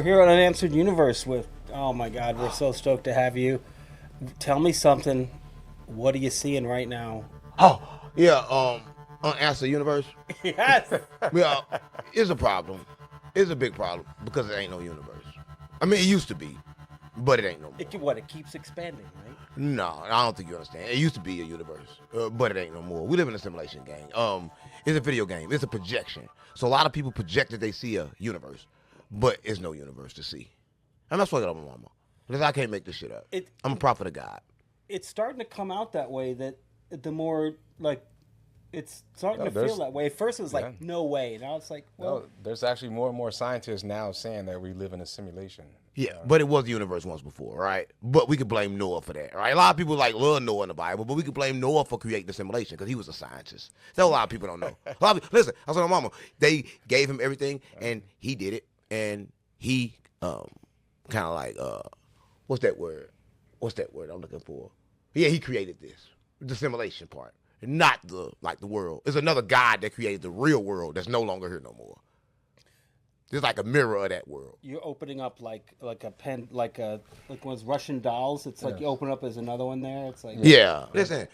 We're here on Unanswered Universe with, oh my God, we're so stoked to have you. Tell me something. What are you seeing right now? Oh, yeah, Unanswered Universe. Yes. Yeah, it's a problem. It's a big problem because it ain't no universe. I mean, it used to be, but it ain't no more. It keeps expanding, right? No, I don't think you understand. It used to be a universe, but it ain't no more. We live in a simulation game. It's a video game. It's a projection. So a lot of people project that they see a universe, but it's no universe to see. And that's why I got my mama. Because I can't make this shit up. I'm a prophet of God. It's starting to come out that way that the more, like, it's starting to feel that way. At first it was like, no way. Now it's like, well. No, there's actually more and more scientists now saying that we live in a simulation. Yeah, but it was the universe once before, right? But we could blame Noah for that, right? A lot of people love Noah in the Bible, but we could blame Noah for creating the simulation because he was a scientist. That's a lot of people don't know. Listen, I was telling my mama, they gave him everything, and he did it, and he kind of like, what's that word? What's that word I'm looking for? Yeah, he created this, the simulation part, not the world. It's another God that created the real world that's no longer here no more. It's like a mirror of that world. You're opening up like a pen, like one's Russian dolls. It's like you open up, there's another one there. It's like Listen,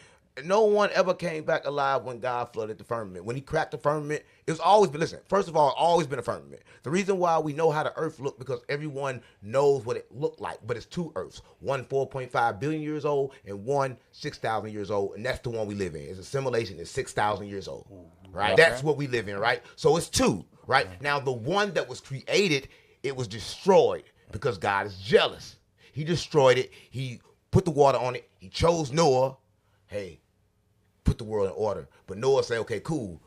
no one ever came back alive when God flooded the firmament. When he cracked the firmament, it's always been, listen, first of all, always been a firmament. The reason why we know how the earth looked because everyone knows what it looked like, but it's two earths. One 4.5 billion years old and one 6,000 years old, and that's the one we live in. It's a simulation. It's 6,000 years old, right? Okay. That's what we live in, right? So it's two, right? Now, the one that was created, it was destroyed because God is jealous. He destroyed it. He put the water on it. He chose Noah. Hey, put the world in order. But Noah said, okay, cool.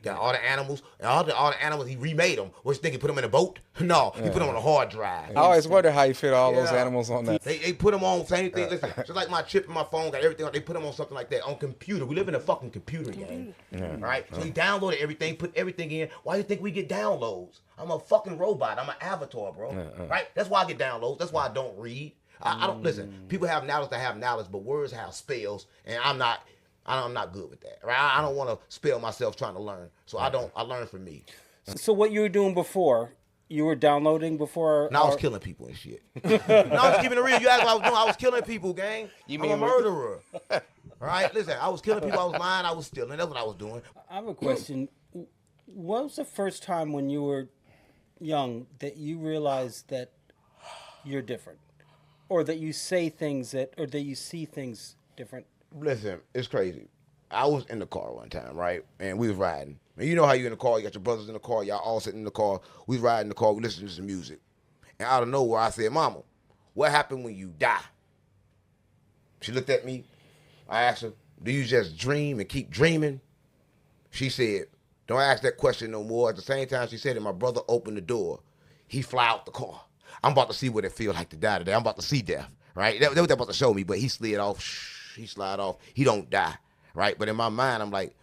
Got all the animals, and all the animals, he remade them. What you think, he put them in a boat? No, he put them on a hard drive. I always wonder how you fit all those animals on that. They put them on, same thing, listen, just like my chip in my phone, got everything on, they put them on something like that, on computer. We live in a fucking computer game, right? So he downloaded everything, put everything in. Why do you think we get downloads? I'm a fucking robot. I'm an avatar, bro, right? That's why I get downloads. That's why I don't read. I don't, listen, people have knowledge that have knowledge, but words have spells, and I'm not good with that, right? I don't want to spell myself trying to learn, so I learn from me. So what you were doing before, you were downloading before? No, I was killing people and shit. No, I was keeping it real. You asked what I was doing. I was killing people, gang. I'm a murderer. All right, listen, I was killing people. I was lying. I was stealing. That's what I was doing. I have a question. What was the first time when you were young that you realized that you're different? Or that you say things or that you see things different? Listen, it's crazy. I was in the car one time, right? And we was riding. And you know how you in the car, you got your brothers in the car, y'all all sitting in the car. We was riding in the car, we listening to some music. And out of nowhere, I said, Mama, what happened when you die? She looked at me. I asked her, do you just dream and keep dreaming? She said, don't ask that question no more. At the same time, she said it, my brother opened the door. He fly out the car. I'm about to see what it feel like to die today. I'm about to see death, right? That's what they're about to show me, but he slid off. He slide off. He don't die, right? But in my mind, I'm like,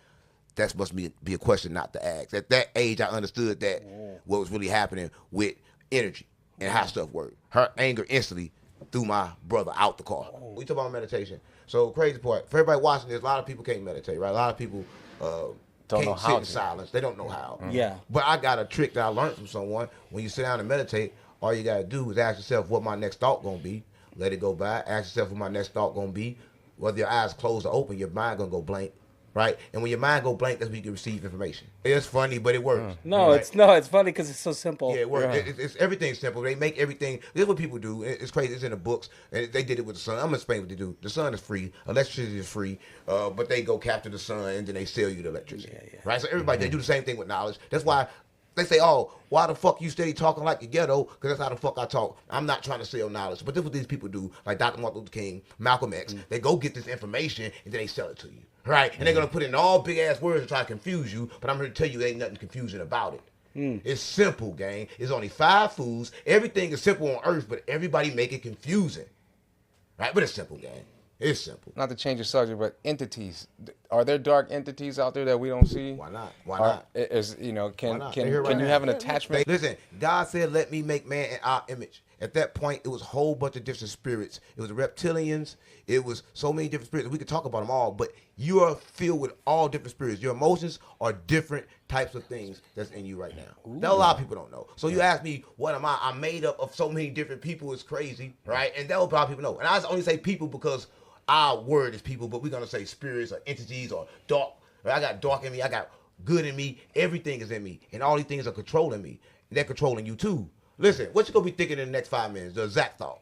that must be a question not to ask. At that age, I understood that what was really happening with energy and how stuff worked. Her anger instantly threw my brother out the car. We talk about meditation. So crazy part, for everybody watching this, a lot of people can't meditate, right? A lot of people don't know can't how sit in to. silence. They don't know how. Yeah. But I got a trick that I learned from someone. When you sit down and meditate, all you gotta do is ask yourself what my next thought gonna be. Let it go by. Ask yourself what my next thought gonna be. Whether your eyes closed or open, your mind gonna go blank, right? And when your mind go blank, that's when you can receive information. It's funny, but it works. No, right? it's funny because it's so simple. Yeah, it works. It's everything's simple. They make everything. This is what people do. It's crazy. It's in the books. And they did it with the sun. I'm gonna explain what they do. The sun is free. Electricity is free. But they go capture the sun and then they sell you the electricity. Right. So everybody they do the same thing with knowledge. That's why. They say, oh, why the fuck you steady talking like the ghetto? Because that's how the fuck I talk. I'm not trying to sell knowledge. But this is what these people do, like Dr. Martin Luther King, Malcolm X. They go get this information, and then they sell it to you, right? And they're going to put it in all big-ass words to try to confuse you, but I'm here to tell you there ain't nothing confusing about it. It's simple, gang. It's only 5 foods. Everything is simple on earth, but everybody make it confusing, right? But it's simple, gang. It's simple. Not to change the subject, but entities. are there dark entities out there that we don't see? Why not? Why Are- not? Is you know can not? can They're here can right you now. have an attachment? Listen, God said, "Let me make man in our image." At that point, it was a whole bunch of different spirits. It was the reptilians. It was so many different spirits. We could talk about them all, but you are filled with all different spirits. Your emotions are different types of things that's in you right now. That a lot of people don't know. So you ask me, what am I? I'm made up of so many different people. It's crazy, right? And that a lot of people know. And I only say people because our word is people, but we're gonna say spirits or entities or dark. I got dark in me. I got good in me. Everything is in me, and all these things are controlling me. They're controlling you too. Listen, what you gonna be thinking in the next 5 minutes? The exact thought.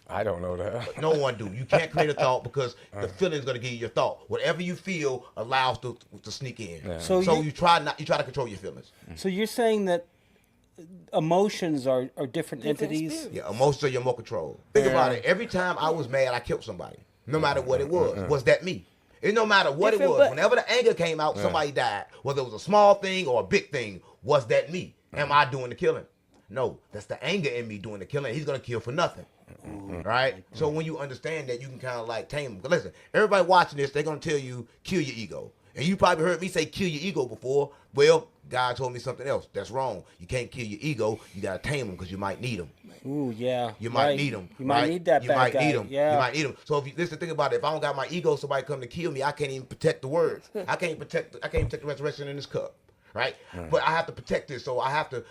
I don't know that. No one do. You can't create a thought because the feeling is gonna give you your thought. Whatever you feel allows to sneak in. Yeah. So you try to control your feelings. So you're saying that emotions are different entities? spirits. Yeah, emotions are your more control. Think about it. Every time I was mad, I killed somebody. No matter what it was. Was that me? It no matter what Different, it was. but- Whenever the anger came out, somebody died. Whether it was a small thing or a big thing, was that me? Am I doing the killing? No, that's the anger in me doing the killing. He's gonna kill for nothing. Right? So when you understand that, you can kind of like tame him. 'Cause listen, everybody watching this, they're gonna tell you, kill your ego. And you probably heard me say kill your ego before. Well, God told me something else. That's wrong. You can't kill your ego. You gotta tame him because you might need him. Ooh, yeah. You might Right. need them. You might need that You bad might guy. need them. Yeah. You might need them. So if you listen, think about it. If I don't got my ego, somebody come to kill me, I can't even protect the words. I can't even protect the resurrection in this cup. Right? But I have to protect this, so I have to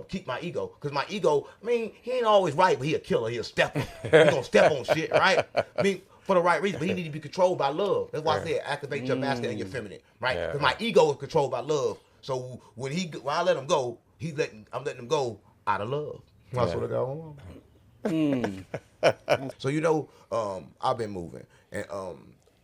keep my ego. Because my ego, I mean, he ain't always right, but he a killer. He a stepper. He gonna step on shit, right? I mean, for the right reason, but he need to be controlled by love. That's why I said activate your masculine and your feminine, right? Yeah. Because my ego is controlled by love. So when I let him go, I'm letting him go out of love. That's what I got. So I've been moving, and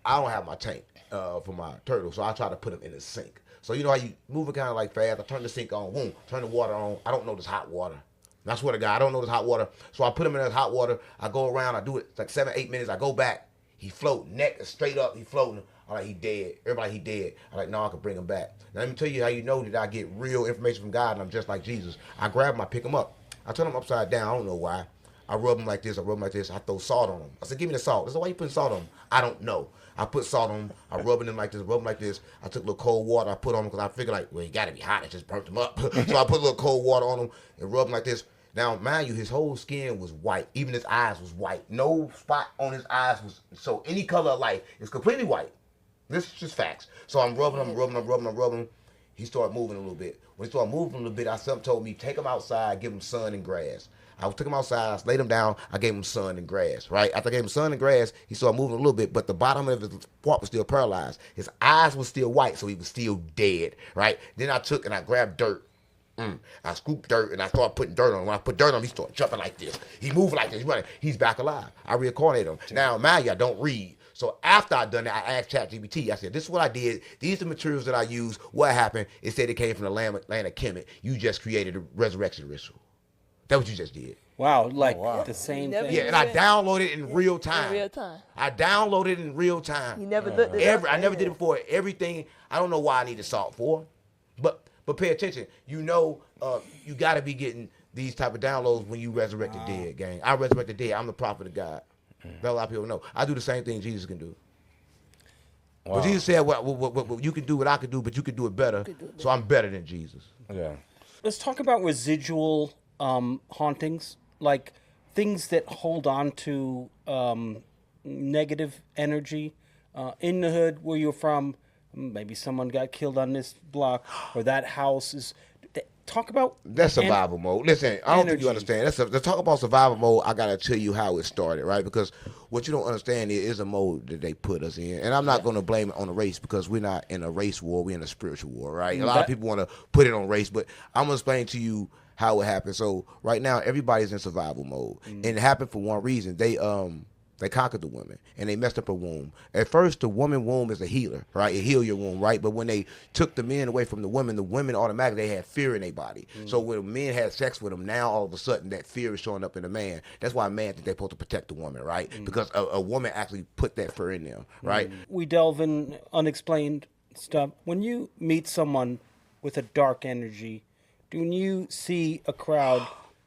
I don't have my tank for my turtle, so I try to put them in the sink. So you know how you move it kind of like fast. I turn the sink on, boom, turn the water on. I don't know this hot water. And I swear to God, I don't know this hot water. So I put him in this hot water. I go around. I do it like 7-8 minutes. I go back. He floating, neck is straight up. He floating. I'm like, he dead. Everybody, he dead. I'm like, no, I can bring him back. Now let me tell you how you know that I get real information from God and I'm just like Jesus. I grab him, I pick him up. I turn him upside down. I don't know why. I rub him like this. I rub him like this. I throw salt on him. I said, give me the salt. I said, why you putting salt on him? I don't know. I put salt on him. I rubbing him like this, rub him like this. I took a little cold water. I put on him because I figured like, well, he got to be hot. It just burnt him up. So I put a little cold water on him and rub him like this. Now, mind you, his whole skin was white. Even his eyes was white. No spot on his eyes was, so any color of light is completely white. This is just facts. So I'm rubbing him. He started moving a little bit. When he started moving a little bit, something told me, take him outside, give him sun and grass. I took him outside, I laid him down, I gave him sun and grass, right? After I gave him sun and grass, he started moving a little bit, but the bottom of his part was still paralyzed. His eyes were still white, so he was still dead, right? Then I took and I grabbed dirt. I scooped dirt and I started putting dirt on him. When I put dirt on him, he started jumping like this. He moved like this, he's running. He's back alive. I reincarnated him. Now, mind you, I don't read. So after I done that, I asked ChatGPT. I said, this is what I did. These are the materials that I used. What happened? It said it came from the land of Kemet. You just created a resurrection ritual. That's what you just did. Wow, like wow. the same Never thing. Yeah, and I downloaded it in real time. In real time. I downloaded it in real time. You never looked it up. I never did it before. Everything, I don't know why I needed salt for, but pay attention. You got to be getting these type of downloads when you resurrect the dead, gang. I resurrect the dead. I'm the prophet of God. That a lot of people know. I do the same thing Jesus can do. Wow. But Jesus said, what you can do what I can do, but you can do it better. So I'm better than Jesus. Yeah. Let's talk about residual hauntings, like things that hold on to negative energy. In the hood where you're from, maybe someone got killed on this block, or that house is. Talk about That's survival mode. Listen, I don't think you energy. understand. To talk about survival mode, I gotta tell you how it started, right? Because what you don't understand is a mode that they put us in, and I'm not gonna blame it on the race because we're not in a race war. We're in a spiritual war, right? A lot of people want to put it on race, but I'm gonna explain to you how it happened. So right now, everybody's in survival mode, and it happened for one reason. They conquered the woman, and they messed up her womb. At first, the woman womb is a healer, right? It heal your womb, right? But when they took the men away from the women automatically, they had fear in their body. So when men had sex with them, now all of a sudden that fear is showing up in the man. That's why a man think they're supposed to protect the woman, right? Because a woman actually put that fear in them, right? We delve in unexplained stuff. When you meet someone with a dark energy, when you see a crowd,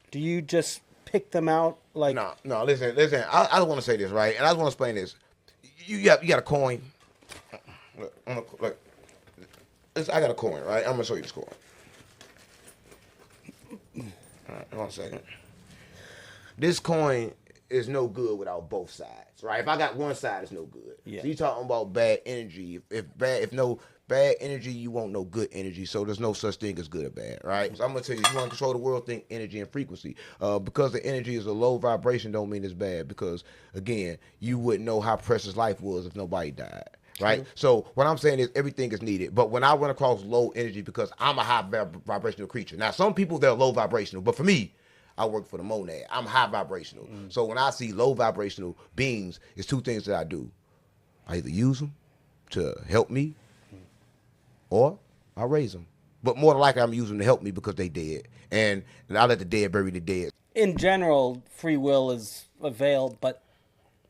do you just pick them out? Like No, listen. I just want to say this, right? And I just want to explain this. You got a coin. Look, I got a coin, right? I'm gonna show you this coin. All right, 1 second. This coin is no good without both sides, right? If I got one side, it's no good. Yeah. So you talking about bad energy. If no bad energy, you want no good energy. So there's no such thing as good or bad, right? So I'm gonna tell you, you want to control the world, think energy and frequency. Because the energy is a low vibration, don't mean it's bad. Because again, you wouldn't know how precious life was if nobody died. Right. So what I'm saying is everything is needed. But when I run across low energy, because I'm a high vibrational creature. Now, some people, they're low vibrational. But for me, I work for the monad. I'm high vibrational. So when I see low vibrational beings, it's two things that I do. I either use them to help me or I raise them. But more than likely, I'm using them to help me because they dead. And I let the dead bury the dead. In general, free will is availed, but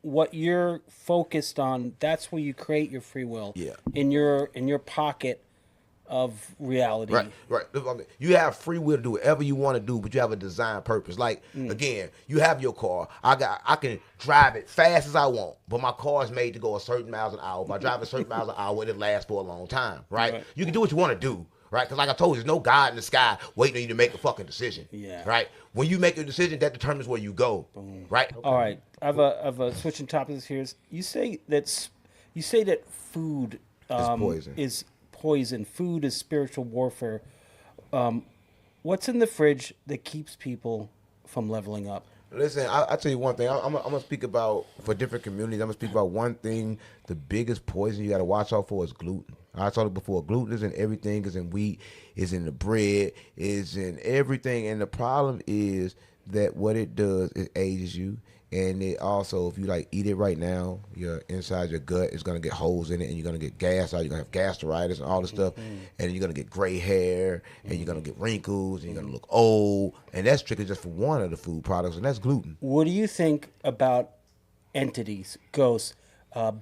what you're focused on, that's where you create your free will. Yeah. In your pocket of reality. Right. You have free will to do whatever you want to do, but you have a design purpose. Like again, you have your car. I can drive it fast as I want, but my car is made to go a certain miles an hour. If I drive a certain miles an hour, it lasts for a long time. Right? You can do what you want to do. Right? Because like I told you, there's no God in the sky waiting on you to make a fucking decision. Yeah. Right? When you make a decision, that determines where you go. Right? All right. I have a switching topics here. You say that food poison. is poison. Food is spiritual warfare. What's in the fridge that keeps people from leveling up? Listen, I tell you one thing. I'm gonna speak about for different communities. I'm gonna speak about one thing. The biggest poison you got to watch out for is gluten. I told you before. Gluten is in everything. Is in wheat. Is in the bread. Is in everything. And the problem is that what it does, it ages you. And it also, if you like eat it right now, your inside your gut is gonna get holes in it, and you're gonna get gas out. You're gonna have gastritis and all this stuff, and you're gonna get gray hair, and you're gonna get wrinkles, and you're gonna look old. And that's strictly just for one of the food products, and that's gluten. What do you think about entities, ghosts,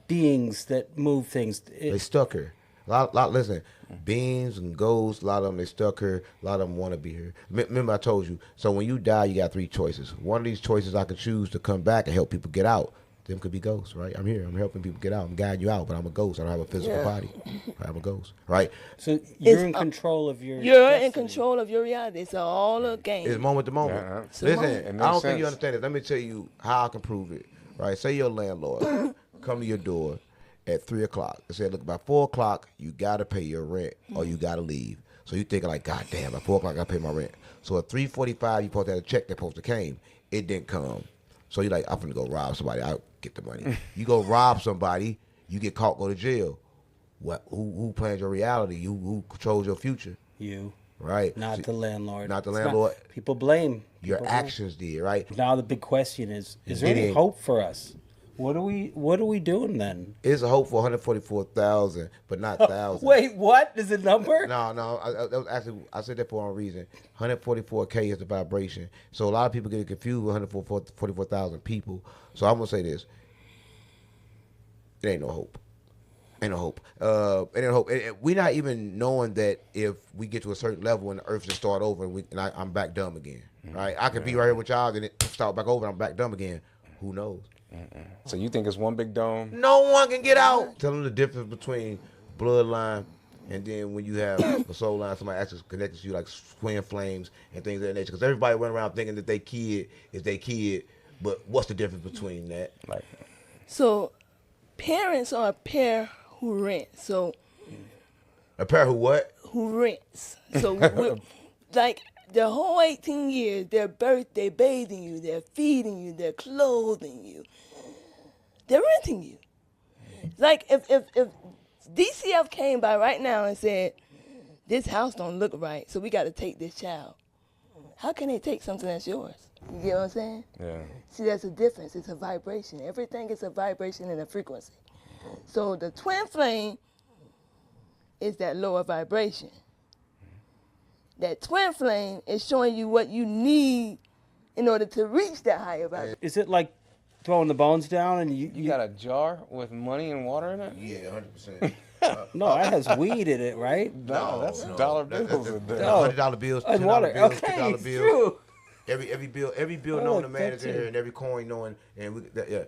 beings that move things? They stuck her. Listen, beings and ghosts, a lot of them, they stuck her. A lot of them want to be here. Remember I told you, so when you die, you got three choices. One of these choices I could choose to come back and help people get out. Them could be ghosts, right? I'm here. I'm helping people get out. I'm guiding you out, but I'm a ghost. I don't have a physical body. I'm a ghost, right? So you're in control of your You're destiny. in control of your reality. It's all a game. It's moment to moment. Yeah, Listen, I don't think you sense. understand it. Let me tell you how I can prove it, right? Say your landlord come to your door at 3 o'clock and say, look, by 4 o'clock, you got to pay your rent or you got to leave. So you thinking like, God damn, by 4 o'clock, I got to pay my rent. So at 3:45, you supposed to have a check that supposed to came. It didn't come. So you're like, I'm going to go rob somebody. I'll get the money. You go rob somebody, you get caught, go to jail. What? Who plans your reality? Who controls your future? You, Right? not the landlord. Not the It's landlord. people blame. Your People blame. actions did, right? Now the big question is there Diddy any ain't- hope for us? What are we doing then? It's a hope for 144,000, but not thousands. Wait, what is the number? No, that was actually, I said that for a reason. 144K is the vibration. So a lot of people get confused with 144,000 people. So I'm going to say this. It ain't no hope. Ain't no hope. It ain't no hope. We're not even knowing that if we get to a certain level and the earth just start over and I'm back dumb again. Right? I could be right here with y'all and it start back over and I'm back dumb again. Who knows? So you think it's one big dome? No one can get out. Tell them the difference between bloodline and then when you have a soul line, somebody actually connected to you like twin flames and things of that nature. Because everybody went around thinking that their kid is their kid, but what's the difference between that? Like, So parents are a pair who rent. So A pair who what? who rents. So like the whole 18 years, they're bathing you, they're feeding you, they're clothing you, they're renting you. Like if DCF came by right now and said, this house don't look right, so we got to take this child. How can they take something that's yours? You get what I'm saying? yeah. See, there's a difference. It's a vibration. Everything is a vibration and a frequency. So the twin flame is that lower vibration. That twin flame is showing you what you need in order to reach that higher vibration. Is it like throwing the bones down and You got a jar with money and water in it? Yeah, 100%. No, that has weed in it, right? No, that's dollar bills in there. No. $100 bills, $10 And water. bills, Okay, $50 it's bills. true. Every bill Oh, knowing the man is that's in it. here, and every coin knowing, and yeah.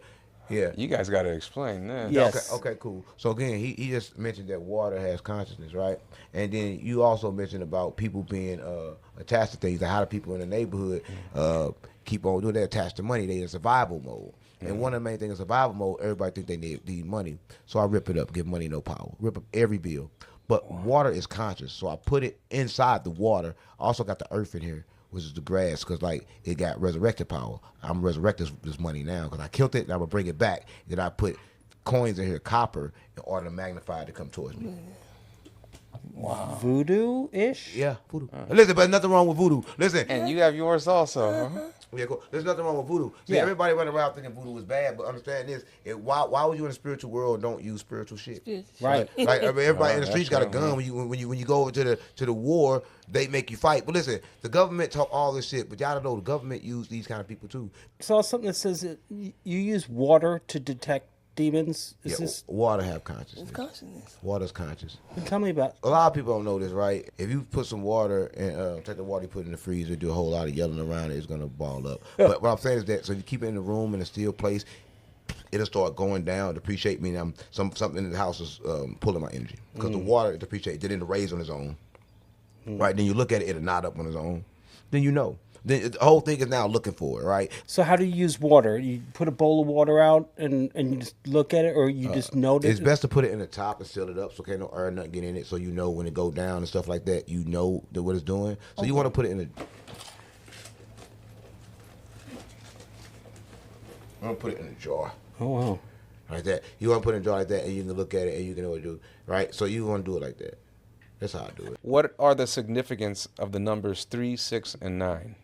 Yeah. You guys got to explain that. Yeah. Okay, Yes. okay, cool. So again, he just mentioned that water has consciousness, right? And then you also mentioned about people being attached to things. Like how do people in the neighborhood keep on doing? They're attached to money. They in survival mode. And one of the main things in survival mode, everybody think they need money. So I rip it up, give money no power, rip up every bill. But water is conscious, so I put it inside the water. I also got the earth in here, which is the grass, because like it got resurrected power. I'm resurrecting this money now because I killed it and I'm gonna bring it back. Then I put coins in here, copper, in order to magnify it to come towards me. Wow. Voodoo-ish? Yeah, voodoo. Listen, but nothing wrong with voodoo. Listen. And you have yours also, huh? Yeah, cool. There's nothing wrong with voodoo. See, Yeah. everybody running around thinking voodoo is bad, but understand this: why would you in the spiritual world and don't use spiritual shit? Right. Like I mean, everybody in the Right, streets that's got a gun. When you go over to the war, they make you fight. But listen, the government talk all this shit, but y'all don't know the government use these kind of people too. Saw something that says that you use water to detect demons. Is Yeah, this? water have consciousness. Consciousness. Water's conscious. Tell me about. A lot of people don't know this, right? If you put some water and take the water you put in the freezer, do a whole lot of yelling around it, it's gonna ball up. But what I'm saying is that so if you keep it in the room in a still place, it'll start going down, depreciate. Meaning something in the house is pulling my energy because the water depreciates. It didn't raise on its own, right? Then you look at it, it'll knot up on its own. Then you know. Then the whole thing is now looking for it, right? So how do you use water? You put a bowl of water out and you just look at it, or you just notice? It's best to put it in the top and seal it up so can't no air nothing get in it, so you know when it go down and stuff like that, you know that what it's doing. So you want to put it in a. I'm gonna put it in a jar. Oh wow. Like that. You want to put it in a jar like that, and you can look at it and you can know what to do, right? So you want to do it like that. That's how I do it. What are the significance of the numbers 3, 6, and 9?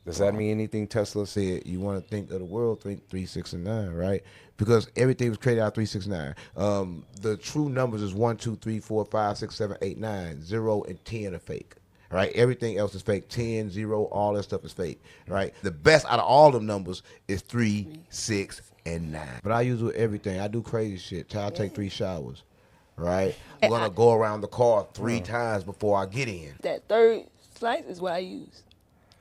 Does that mean anything? Tesla said you want to think of the world, think 3, 6, and 9, right? Because everything was created out of 3, 6, 9. The true numbers is 1, 2, 3, 4, 5, 6, 7, 8, 9. 0 and 10 are fake. Right? Everything else is fake. 10, 0, all that stuff is fake. Right? The best out of all them numbers is 3, 6, and 9. But I use it with everything. I do crazy shit. I take 3 showers. Right? I'm gonna go around the car 3 times before I get in. That third slice is what I use.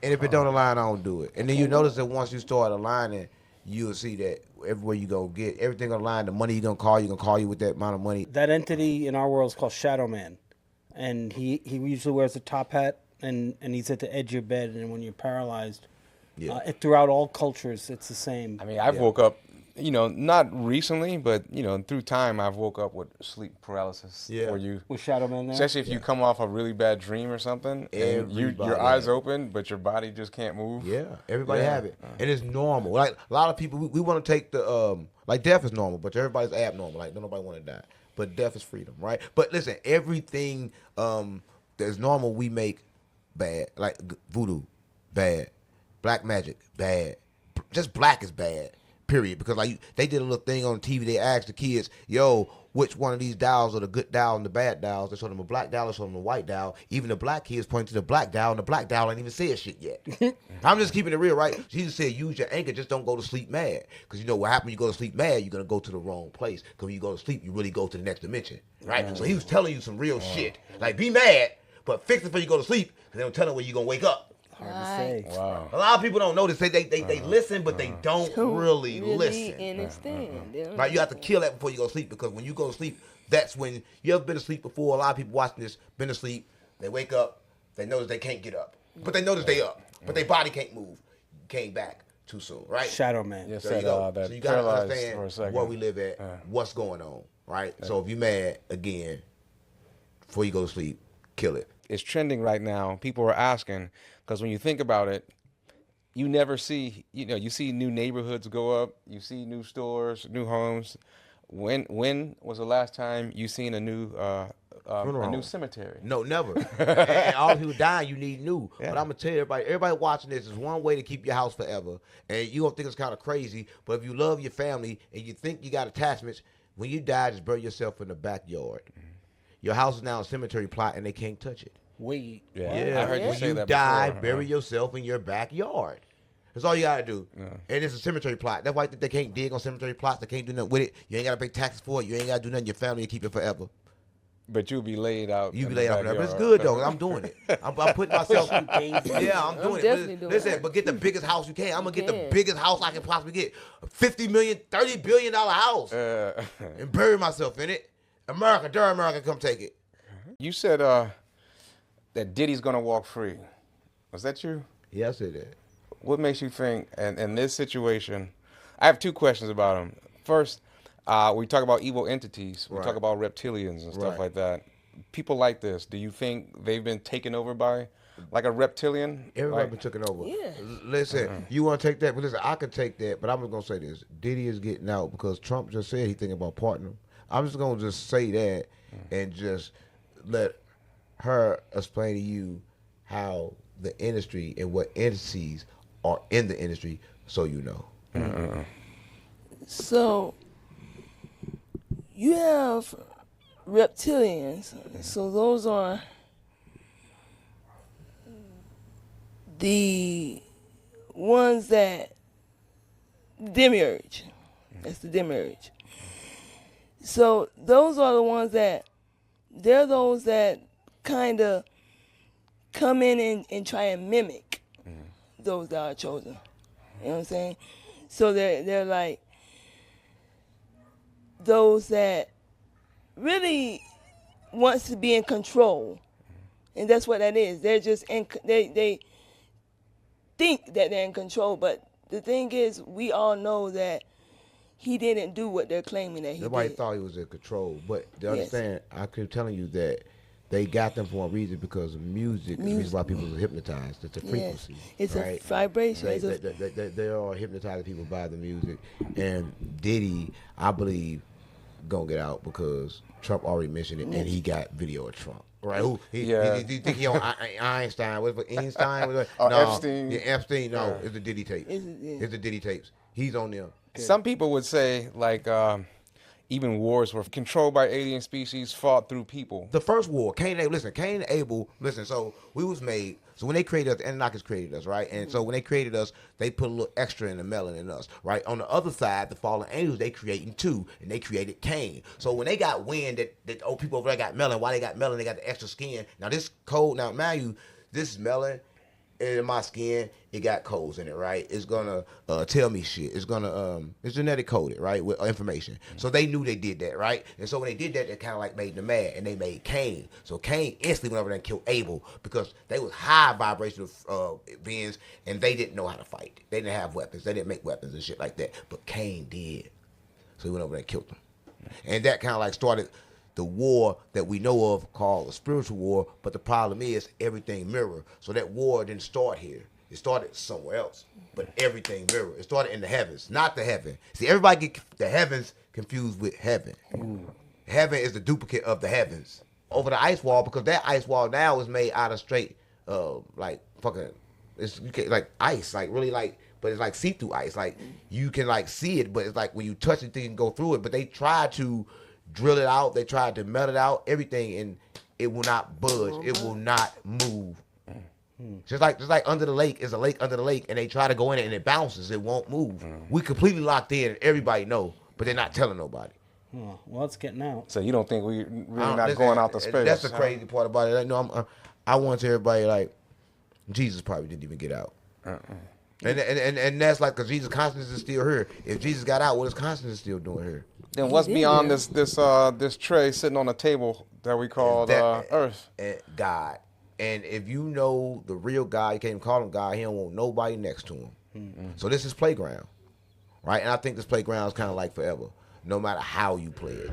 And if it don't align, I don't do it. And then you notice that once you start aligning, you'll see that everywhere you go get, everything gonna align. The money you're gonna call you with that amount of money. That entity in our world is called Shadow Man, and he usually wears a top hat and he's at the edge of your bed, and when you're paralyzed, throughout all cultures, it's the same. I mean, I've woke up, not recently, but, through time, I've woke up with sleep paralysis. Yeah. Or you, With Shadow Man there? especially if you come off a really bad dream or something, and your Everybody eyes have it. open, but your body just can't move. Yeah, everybody Yeah. have it, and it's normal. Like a lot of people, we want to take the like death is normal, but everybody's abnormal. Like don't nobody want to die, but death is freedom, right? But listen, everything that's normal we make bad, like voodoo, bad, black magic, bad. Just black is bad. Period. Because like they did a little thing on TV. They asked the kids, "Yo, which one of these dials are the good dial and the bad dials?" They showed them a black dial, they showed them a white dial. Even the black kids pointed to the black dial, and the black dial ain't even said shit yet. I'm just keeping it real, right? Jesus said, "Use your anchor, just don't go to sleep mad." Because you know what happens when you go to sleep mad, you're gonna go to the wrong place. Because when you go to sleep, you really go to the next dimension, right? So he was telling you some real shit, like be mad, but fix it before you go to sleep. Because they don't tell them when you are gonna wake up. Hard to say. Wow. A lot of people don't know this. They listen, but they don't really listen. Understand. They don't Right, you have to kill that before you go to sleep, because when you go to sleep, that's when you ever been asleep before. A lot of people watching this been asleep. They wake up, they notice they can't get up, but they notice they up, but their body can't move. Came back too soon, right? Shadow Man. Yes, There you go. that So you gotta paralyzed for a understand second. where we live at, what's going on, right? So if you mad again before you go to sleep, kill it. It's trending right now. People are asking, because when you think about it, you never see, you see new neighborhoods go up, you see new stores, new homes. When was the last time you seen a new cemetery? No, never. And all people dying, you need new. But I'm gonna tell you, everybody watching this, is one way to keep your house forever. And you don't think it's kind of crazy, but if you love your family and you think you got attachments, when you die, just bury yourself in the backyard. Your house is now a cemetery plot, and they can't touch it. Wait. Yeah, I heard you when say you that die, before. bury yourself in your backyard. That's all you gotta do. And it's a cemetery plot. That's why they can't dig on cemetery plots. They can't do nothing with it. You ain't gotta pay taxes for it. You ain't gotta do nothing. Your family will keep it forever. But you'll be laid out. You in be the laid out there, but it's backyard. good though. 'Cause I'm doing it. I'm putting myself. Yeah, I'm doing definitely it. doing Listen, it. but get the biggest house you can. I'm gonna get the Yeah. biggest house I can possibly get. $50 million, $30 billion house, and bury myself in it. America, dare America, come take it. You said that Diddy's gonna walk free. Was that you? Yeah, I said that. What makes you think, and in this situation, I have two questions about him. First, we talk about evil entities. We Right. talk about reptilians and stuff Right. like that. People like this. Do you think they've been taken over by, like a reptilian? Everybody Like, been taken over. Yeah. Listen, you want to take that? But listen, I can take that. But I'm just gonna say this: Diddy is getting out because Trump just said he thinking about pardoning him. I'm just gonna just say that and just let her explain to you how the industry and what entities are in the industry, so you know. So you have reptilians. So those are the ones that demiurge. That's the demiurge. So those are the ones that they're those that kind of come in and try and mimic those that are chosen. You know what I'm saying? So they're like those that really wants to be in control, and that's what that is. They're just they think that they're in control, but the thing is, we all know that he didn't do what they're claiming that he Nobody did. thought he was in control, but to Yes. understand, I keep telling you that they got them for a reason because of music. The reason why people are hypnotized. It's a frequency. It's right? a vibration. They, It's a, they are hypnotizing people by the music. And Diddy, I believe, gonna get out because Trump already mentioned it, and he got video of Trump. Right? Who? Yeah. He think he on Einstein? What? Einstein? No, Epstein. Yeah, Epstein. No, it's the Diddy tapes. yeah. It's the Diddy tapes. He's on them. Some people would say, like, even wars were controlled by alien species, fought through people. The first war, Cain and Abel. Listen, Cain and Abel. Listen, so we was made. So when they created us, the Anunnakis created us, right? And so when they created us, they put a little extra in the melanin in us, right? On the other side, the fallen angels, they creating too, and they created Cain. So when they got wind that people over there got melanin, why they got melanin? They got the extra skin. Now this cold. Now mind you, this is melanin. In my skin, it got codes in it, right? It's gonna tell me shit. It's gonna it's genetic coded, right, with information. So they knew they did that, right? And so when they did that, it kind of like made them mad, and they made Cain. So Cain instantly went over there and killed Abel because they was high vibrational beings, and they didn't know how to fight. They didn't have weapons. They didn't make weapons and shit like that. But Cain did. So he went over there and killed them, and that kind of like started the war that we know of called a spiritual war, but the problem is everything mirror. So that war didn't start here. It started somewhere else, but everything mirror. It started in the heavens, not the heaven. See, everybody get the heavens confused with heaven. Heaven is the duplicate of the heavens. Over the ice wall, because that ice wall now is made out of straight, like fucking, like ice, like really like, but it's like see-through ice. Like you can like see it, but it's like when you touch it, you can go through it. But they try to drill it out. They tried to melt it out, everything, and it will not budge. It will not move. Just like under the lake is a lake under the lake, and they try to go in it and it bounces. It won't move. We completely locked in. Everybody know, but they're not telling nobody. Oh, well, it's getting out. So you don't think we really not Listen, going out to space? That's the huh? crazy part about it. I know I want everybody like Jesus probably didn't even get out. And that's like because Jesus' consciousness is still here. If Jesus got out, what is consciousness still doing here? Then what's beyond this tray sitting on a table that we call Earth? And God. And if you know the real God, you can't even call him God. He don't want nobody next to him. So this is playground, right? And I think this playground is kind of like forever, no matter how you play it.